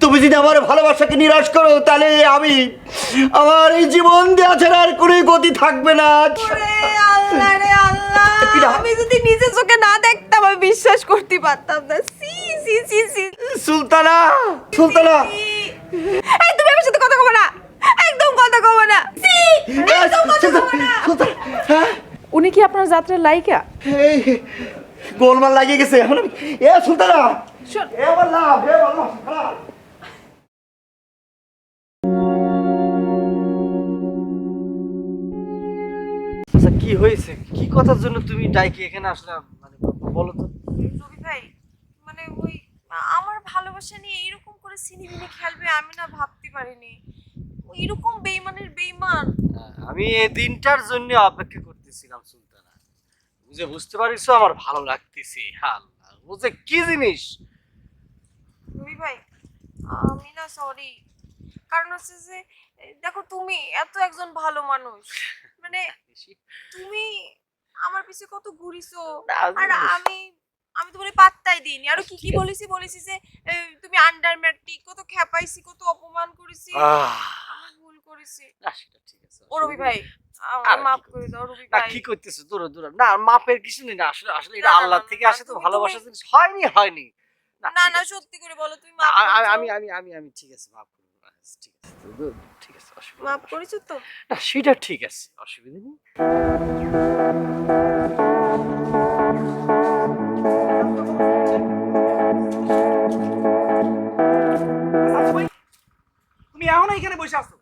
তুমি যদি আমার ভালোবাসাকে নিরাশ করো, তাহলে আমি আমার এই জীবন দেওয়া ছাড়া আর কোনো গতি থাকবে না। আল্লাহ রে আল্লাহ, আমি যদি নিজে চোখে না দেখতাম আমি বিশ্বাস করতে পারতাম না। সি সি সি সি। সুলতানা, সুলতানা, এই তুমি আমার সাথে কথা কও না, একদম কথা কও না। সি একদম কথা কও না। সুলতানা, হ্যাঁ উনি কি আপনার যাত্রার লাইকা? এই গোলমাল লাগিয়ে গেছে এখন। এ সুলতানা, শোন, এ বললাম, এ বললাম, খারাপ। আচ্ছা কি হয়েছে, কি কথার জন্য তুমি ডাইকে এখানে আসলে, মানে বলো তো। রবি ভাই, মানে ওই আমার ভালোবাসা নিয়ে এরকম করে সিনেমিনে খেলবে আমি না ভাবতে পারিনি। এরকম বেইমানের বেইমান। আমি এই দিনটার জন্য অপেক্ষা করতেছিলাম সুলতানা, বুঝতে পারিছো আমার ভালো লাগতেছে। আল্লাহ, বুঝে কি জিনিস। রবি ভাই, আমি না সরি, কারণ হচ্ছে যে দেখো তুমি এত একজন ভালো মানুষ, মানে তুমি আমার পিছে কত ঘুরিছো, আর আমি তোমারে পাত্তাই দিইনি। আর কি কি বলেছি যে তুমি আন্ডার ম্যাট্রিক, কত খেপাইছি, কত অপমান করেছি, আমি ভুল করেছি। না সেটা ঠিক আছে। ও রবি ভাই, আমাকে মাফ করে দাও রবি না ভাই। কি করতেছো, দূর দূর না, মাপের কিছু নেই না, আসলে আসলে এটা না, না, আল্লাহ না, থেকে না, আসে তো, তুমি- ভালোবাসা জিনিস হয়নি। না ঠিক না আছে। সত্যি করে বলো তুমি মাফ আমি করেছো? আমি ঠিক আছে, মাফ করবো। ঠিক আছে তো, ঠিক আছে, অসুবিধা মাফ করেছো তো? না, সেটা ঠিক আছে, অসুবিধা নেই। তুমি এখনো এখানে বসে আছো?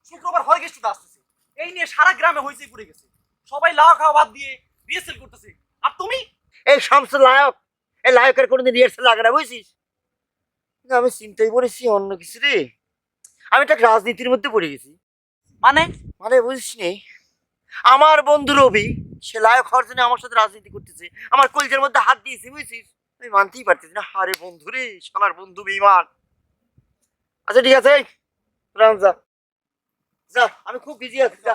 শুক্রবার হয়ে গেছে তো আসতেছে, এই নিয়ে সারা গ্রামে হইচই পড়ে গেছে, সবাই লাও খাওয়া বাদ দিয়ে রিহার্সেল করতেছে, আর তুমি এই শামসুল লায়ক, এই লায়কের কোনোদিন রিহার্সাল লাগে না, বুঝছিস? কিন্তু আমি চিন্তাই পড়েছি অন্য কিছু রে। আমি একটা রাজনীতির মধ্যে পড়ে গেছি। মানে মানে বুঝিস নি, আমার বন্ধু রবি সে লায়ক হওয়ার জন্য আমার সাথে রাজনীতি করতেছে, আমার কলজের মধ্যে হাত দিয়েছে, বুঝছিস? আমি মানতেই পারতেছি না। আরে বন্ধু রে, শালার বন্ধু বেঈমান। আচ্ছা ঠিক আছে, রাম যা যা, আমি খুব বিজি আছি, যা।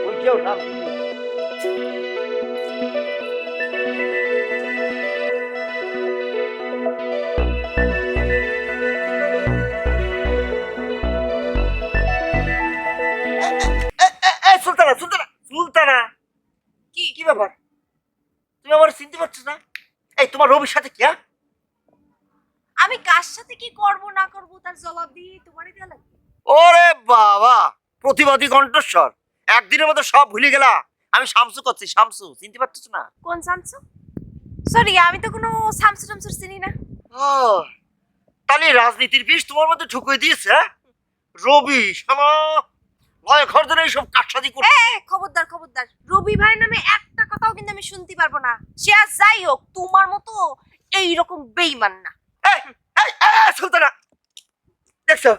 ওই কেউ নাম সুলতানা, সুলতানা, সুলতানা, কি কি ব্যাপার? তুমি আমার চিনতে পারছো না? এই তোমার রবির সাথে কি? আমি কার সাথে কি করব না করব তার জবাব দিয়ে তোমারই দেয়া লাগবে। ওরে বাবা, প্রতিবাদী কণ্ঠস্বর, একদিনের মতো সব ভুলে গেলা। আমি শামসু করছি, শামসু চিনতে পারছো না? কোন শামসু? সরি, আমি তো কোনো শামসু টামসুর চিনি না। তাহলে রাজনীতির বিষ তোমার মধ্যে ঢুকিয়ে দিয়েছে, হ্যাঁ? রবি শালা লয় ঘর ধরে এইসব কাটসাদি করছে। খবরদার খবরদার, রবি ভাই নামে একটা কথাও কিন্তু আমি শুনতে পারবো না। সে আর যাই হোক, তোমার মতো এইরকম বেইমান না। সুলতানা, দেখছো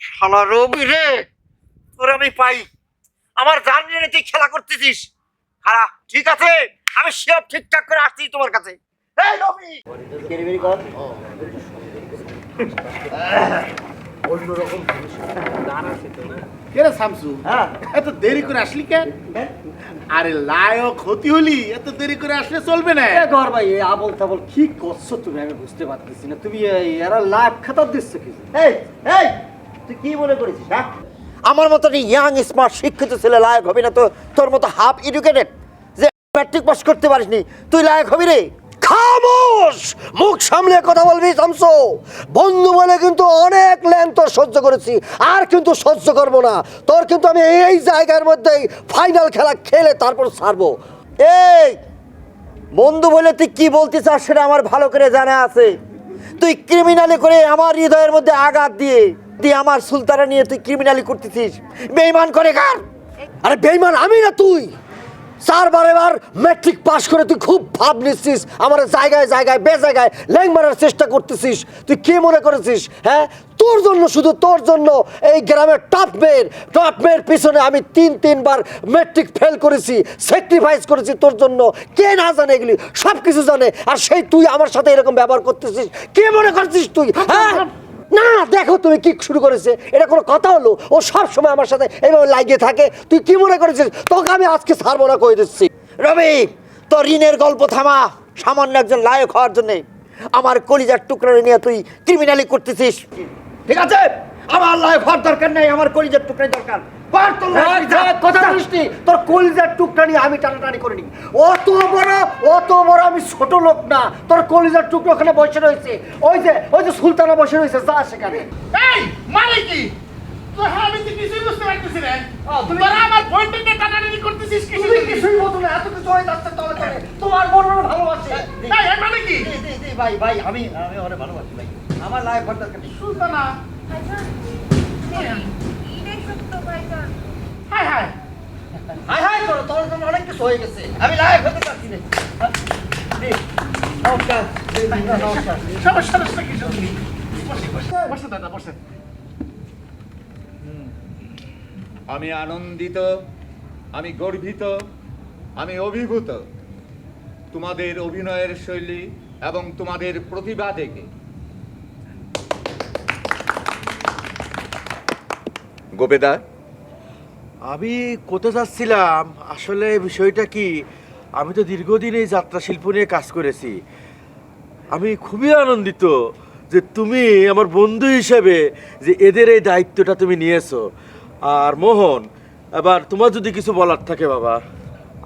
শালা রবি রে, তোর আমি পাই। আমার জান নিয়ে তুই খেলা করতেছিস। খারাপ, ঠিক আছে, আমি সব ঠিকঠাক করে আসছি তোমার কাছে। এই রবি, কেরিবেরি কর। কেরে শামসু, হ্যাঁ, এত দেরি করে আসলি কেন? আরে লায়ক হতি হলি, এত দেরি করে আসলে চলবে না। ঘর ভাই এই আবল তাবল কি করছো তুমি, আমি বুঝতে পারতেছি না। তুমি এরা লাভ খাতার দিচ্ছ কিছু? এই এই তুই কি মনে করেছিস, হ্যাঁ? আমার মতো ইয়াং স্মার্ট শিক্ষিত ছেলে লায়ক হবি না তো? তোর মতো হাফ এডুকেটেড যে ম্যাট্রিক পাস করতে পারিসনি তুই লায়ক হবি রে? খামোশ, মুখ সামলে কথা বলবি শামসু। বন্ধু বলে কিন্তু অনেক ল্যান তোর সহ্য করেছি, আর কিন্তু সহ্য করবো না। তোর কিন্তু আমি এই জায়গার মধ্যেই ফাইনাল খেলা খেলে তারপর ছাড়বো। এই বন্ধু বলে তুই কি বলতে চাস সেটা আমার ভালো করে জানা আছে। তুই ক্রিমিনালি করে আমার হৃদয়ের মধ্যে আঘাত দিয়ে দিয়ে আমার সুলতানা নিয়ে তুই ক্রিমিনালি করতেছিস। বেঈমান করে কার? আরে বেঈমান আমি না তুই। চারবার এবার ম্যাট্রিক পাস করে তুই খুব ভাব নিচ্ছিস, আমার জায়গায় জায়গায় জায়গায় ল্যাং মারার চেষ্টা করতেছিস। তুই কি মনে করেছিস, হ্যাঁ? তোর জন্য, শুধু তোর জন্য এই গ্রামের টপ মেয়ের পিছনে আমি তিনবার ম্যাট্রিক ফেল করেছি, স্যাক্রিফাইস করেছি তোর জন্য। কে না জানে এগুলি? সব কিছু জানে। আর সেই তুই আমার সাথে এরকম ব্যবহার করতেছিস, কি মনে করছিস তুই, হ্যাঁ? না দেখো তুমি কি শুরু করেছে, এটা কোনো কথা হলো? ও সব সময় আমার সাথে এইভাবে লাগিয়ে থাকে। তুই কি মনে করেছিস তোকে আমি আজকে ছাড়বো না কয়ে দিচ্ছি? রবি, তোর ঋণের গল্প থামা। সামান্য একজন লায়ক হওয়ার জন্য আমার কলিজার টুকরা নিয়ে তুই ক্রিমিনালি করতেছিস। ঠিক আছে, আমার লায়ক হওয়ার দরকার নাই, আমার কলিজার টুকরাই দরকার। কথা বলিসনি, তোর কলিজার টুকরা নিয়ে আমি টানাটানি করিনি। অত বড় আমি ছোট লোক না। তোর কলিজার টুকরো ওখানে বসে রয়েছে, ওই যে সুলতানা বসে রয়েছে, যা সেখানে। এই মানে কি? তো হ্যাঁ, আমি তো কিছুই বুঝতে পারতেছি না। তোরা আমার বইটা নিয়ে টানাটানি করতেছিস কি? তুমি কিছুই বলতো না, এত কিছু হয়ে যাচ্ছে তলে তলে। তোমার বোন ভালোবাসে। এই এর মানে কি? ভাই আমি ওরে ভালোবাসি ভাই। আমার লাইফ হওয়ার দরকার নেই। সুলতানা, হাই হাই হাই করো, তোর জন্য অনেক কিছু হয়ে গেছে। আমি লাইফ হতে চাচ্ছি না। নমস্কার। নমস্কার। সমস্যা কি শুনি? বসে দাদা, বসে। আমি আনন্দিত, আমি গর্বিত, আমি অভিভূত তোমাদের অভিনয়ের শৈলী এবং তোমাদের প্রতিভা দেখে। গোপেদা, আমি কোথায় যাচ্ছিলাম আসলে বিষয়টা কি, আমি তো দীর্ঘদিন এই যাত্রা শিল্প নিয়ে কাজ করেছি। আমি খুবই আনন্দিত যে তুমি আমার বন্ধু হিসেবে যে এদের এই দায়িত্বটা তুমি নিয়েছো। আর মোহন, এবার তোমার যদি কিছু বলার থাকে বাবা।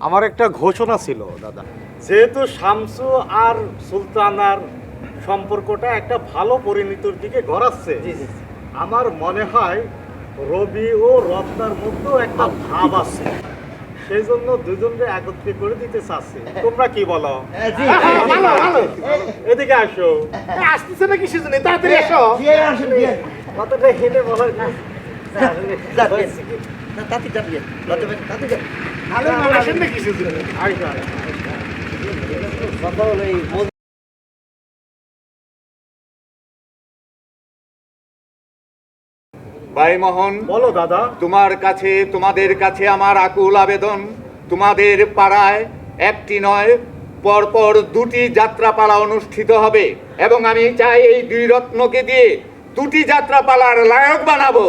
আমার একটা ঘোষণা ছিল দাদা, যেহেতু শামসু আর সুলতানার সম্পর্কটা একটা ভালো পরিণতির দিকে গড়াচ্ছে, আমার মনে হয় রবি ও রত্নার মধ্যেও একটা ভাব আছে, সেই জন্য দুজনকে একত্রে করে দিতে চাচ্ছি। তোমরা কি বলো? এদিকে আসো। আসতেছে না কিসের জন্য? তাড়াতাড়ি এসো। কথাটা হেঁটে বলার আসেন না কিসের জন্য? কথা হলো এই ভাই মোহন, বলো দাদা। তোমাদের কাছে আমার আকুল আবেদন, তোমাদের পাড়ায় একটি নয় পরপর 2টি যাত্রাপালা অনুষ্ঠিত হবে এবং আমি চাই এই 2 রত্নকে দিয়ে 2টি যাত্রাপালার লায়ক বানাবো।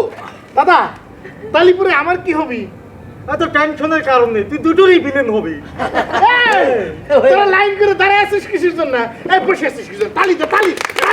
দাদা, তালিপুরে আমার কি হবি? এত টেনশনের কারণে তুই দুটোরই বিলেন হবি। তোরা লাইন করে দাঁড়ায় আছিস কিসের জন্য? এই বসে আছিস কিসের? তালি